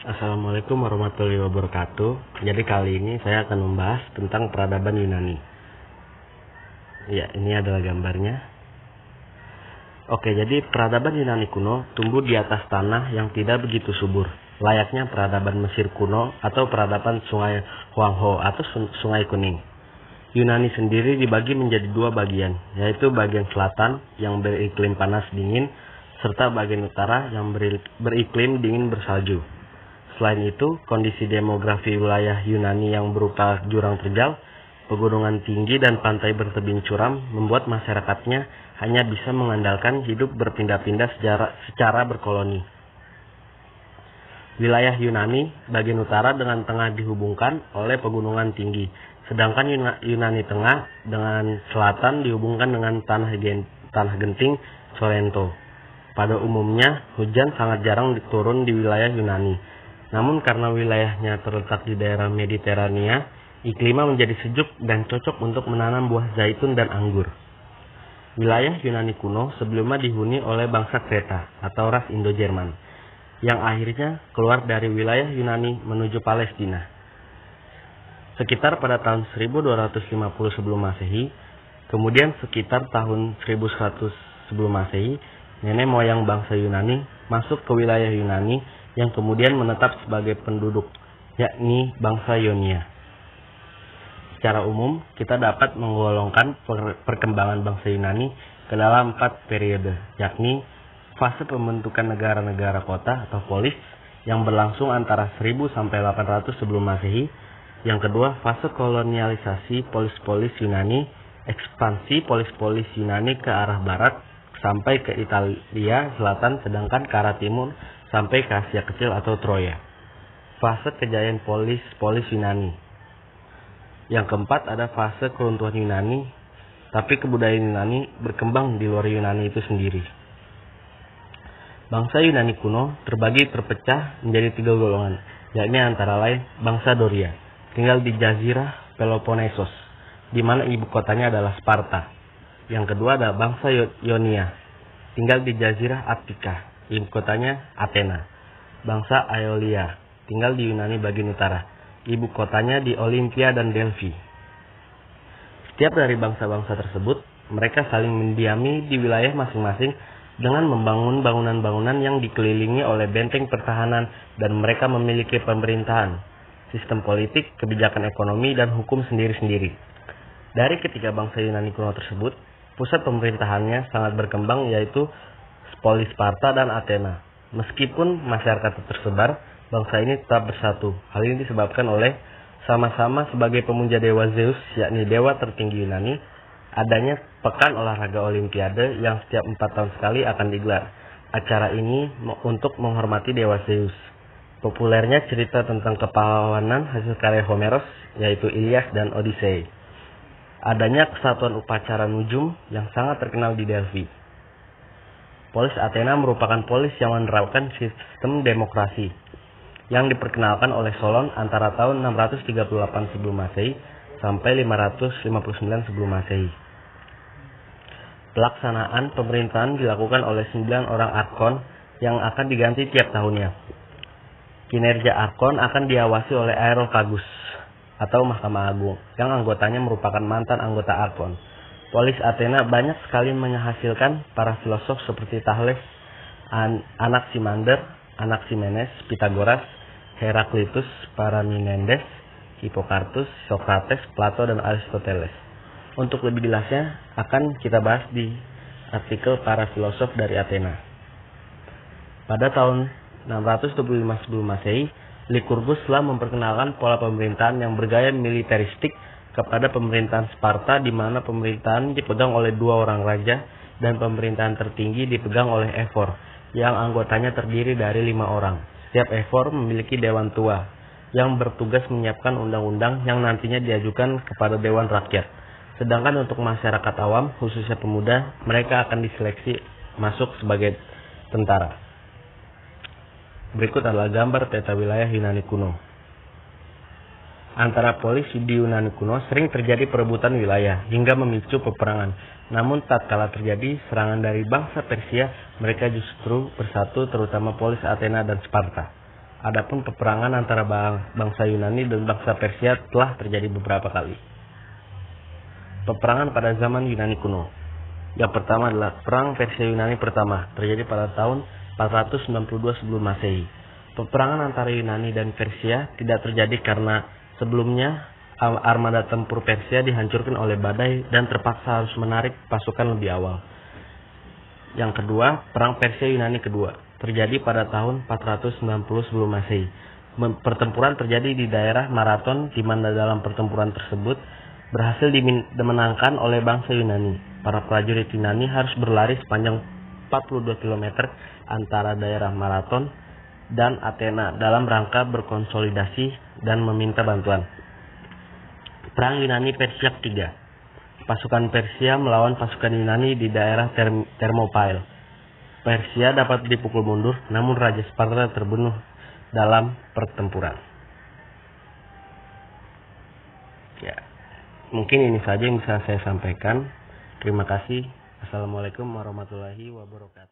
Assalamualaikum warahmatullahi wabarakatuh. Jadi kali ini saya akan membahas tentang peradaban Yunani. Ya, ini adalah gambarnya. Oke, jadi peradaban Yunani kuno tumbuh di atas tanah yang tidak begitu subur, layaknya peradaban Mesir kuno atau peradaban Sungai Huangho atau Sungai Kuning. Yunani sendiri dibagi menjadi dua bagian, yaitu bagian selatan yang beriklim panas dingin, serta bagian utara yang beriklim dingin bersalju. Selain itu, kondisi demografi wilayah Yunani yang berupa jurang terjal, pegunungan tinggi, dan pantai bertebing curam membuat masyarakatnya hanya bisa mengandalkan hidup berpindah-pindah secara berkoloni. Wilayah Yunani bagian utara dengan tengah dihubungkan oleh pegunungan tinggi, sedangkan Yunani tengah dengan selatan dihubungkan dengan tanah genting Sorrento. Pada umumnya, hujan sangat jarang turun di wilayah Yunani. Namun karena wilayahnya terletak di daerah Mediterania, iklimnya menjadi sejuk dan cocok untuk menanam buah zaitun dan anggur. Wilayah Yunani kuno sebelumnya dihuni oleh bangsa Kreta atau ras Indo-Jerman, yang akhirnya keluar dari wilayah Yunani menuju Palestina. Sekitar pada tahun 1250 sebelum Masehi, kemudian sekitar tahun 1100 sebelum Masehi, nenek moyang bangsa Yunani masuk ke wilayah Yunani yang kemudian menetap sebagai penduduk, yakni bangsa Ionia. Secara umum, kita dapat menggolongkan perkembangan bangsa Yunani ke dalam 4 periode, yakni fase pembentukan negara-negara kota atau polis yang berlangsung antara 1000 sampai 800 sebelum Masehi. Yang kedua, fase kolonialisasi polis-polis Yunani, ekspansi polis-polis Yunani ke arah barat sampai ke Italia Selatan, sedangkan ke arah timur sampai ke Asia Kecil atau Troya. Fase kejayaan polis Yunani. Yang keempat ada fase keruntuhan Yunani, tapi kebudayaan Yunani berkembang di luar Yunani itu sendiri. Bangsa Yunani kuno terpecah menjadi 3 golongan, yakni antara lain bangsa Doria, tinggal di Jazirah Peloponnesos, di mana ibu kotanya adalah Sparta. Yang kedua ada bangsa Ionia, tinggal di Jazirah Attika, ibu kotanya Athena. Bangsa Aeolia, tinggal di Yunani bagian utara, ibu kotanya di Olympia dan Delphi. Setiap dari bangsa-bangsa tersebut, mereka saling mendiami di wilayah masing-masing dengan membangun bangunan-bangunan yang dikelilingi oleh benteng pertahanan, dan mereka memiliki pemerintahan, sistem politik, kebijakan ekonomi, dan hukum sendiri-sendiri. Dari ketiga bangsa Yunani kuno tersebut, pusat pemerintahannya sangat berkembang, yaitu Polis Sparta dan Athena. Meskipun masyarakat tersebar, bangsa ini tetap bersatu. Hal ini disebabkan oleh sama-sama sebagai pemuja dewa Zeus, yakni dewa tertinggi Yunani, adanya pekan olahraga Olimpiade yang setiap 4 tahun sekali akan digelar. Acara ini untuk menghormati dewa Zeus. Populernya cerita tentang kepahlawanan hasil karya Homeros, yaitu Ilyas dan Odyssey. Adanya kesatuan upacara nujum yang sangat terkenal di Delphi. Polis Athena merupakan polis yang menerapkan sistem demokrasi yang diperkenalkan oleh Solon antara tahun 638 sebelum Masehi sampai 559 sebelum Masehi. Pelaksanaan pemerintahan dilakukan oleh 9 orang arkon yang akan diganti tiap tahunnya. Kinerja arkon akan diawasi oleh Areopagus atau Mahkamah Agung, yang anggotanya merupakan mantan anggota arkon. Polis Athena banyak sekali menghasilkan para filosof seperti Thales, Anaximander, Anaximenes, Pythagoras, Heraklitus, Parmenides, Hipparchus, Socrates, Plato, dan Aristoteles. Untuk lebih jelasnya akan kita bahas di artikel para filosof dari Athena. Pada tahun 625 sebelum Masehi, Lycurgus telah memperkenalkan pola pemerintahan yang bergaya militeristik kepada pemerintahan Sparta, di mana pemerintahan dipegang oleh 2 orang raja dan pemerintahan tertinggi dipegang oleh Ephor, yang anggotanya terdiri dari 5 orang. Setiap Ephor memiliki dewan tua yang bertugas menyiapkan undang-undang yang nantinya diajukan kepada dewan rakyat. Sedangkan untuk masyarakat awam, khususnya pemuda, mereka akan diseleksi masuk sebagai tentara. Berikut adalah gambar peta wilayah Yunani kuno. Antara polis di Yunani kuno sering terjadi perebutan wilayah hingga memicu peperangan. Namun tatkala terjadi serangan dari bangsa Persia, mereka justru bersatu, terutama polis Athena dan Sparta. Adapun peperangan antara bangsa Yunani dan bangsa Persia telah terjadi beberapa kali. Peperangan pada zaman Yunani kuno. Yang pertama adalah Perang Persia Yunani pertama, terjadi pada tahun 492 sebelum Masehi. Peperangan antara Yunani dan Persia tidak terjadi karena sebelumnya armada tempur Persia dihancurkan oleh badai dan terpaksa harus menarik pasukan lebih awal. Yang kedua, Perang Persia Yunani kedua, terjadi pada tahun 490 sebelum Masehi. Pertempuran terjadi di daerah Marathon, di mana dalam pertempuran tersebut berhasil dimenangkan oleh bangsa Yunani. Para prajurit Yunani harus berlari sepanjang 42 km antara daerah Marathon dan Athena dalam rangka berkonsolidasi dan meminta bantuan. Perang Yunani Persia ketiga. Pasukan Persia melawan pasukan Yunani di daerah Thermopylae. Persia dapat dipukul mundur, namun Raja Sparta terbunuh dalam pertempuran. Ya, mungkin ini saja yang bisa saya sampaikan. Terima kasih. Assalamualaikum warahmatullahi wabarakatuh.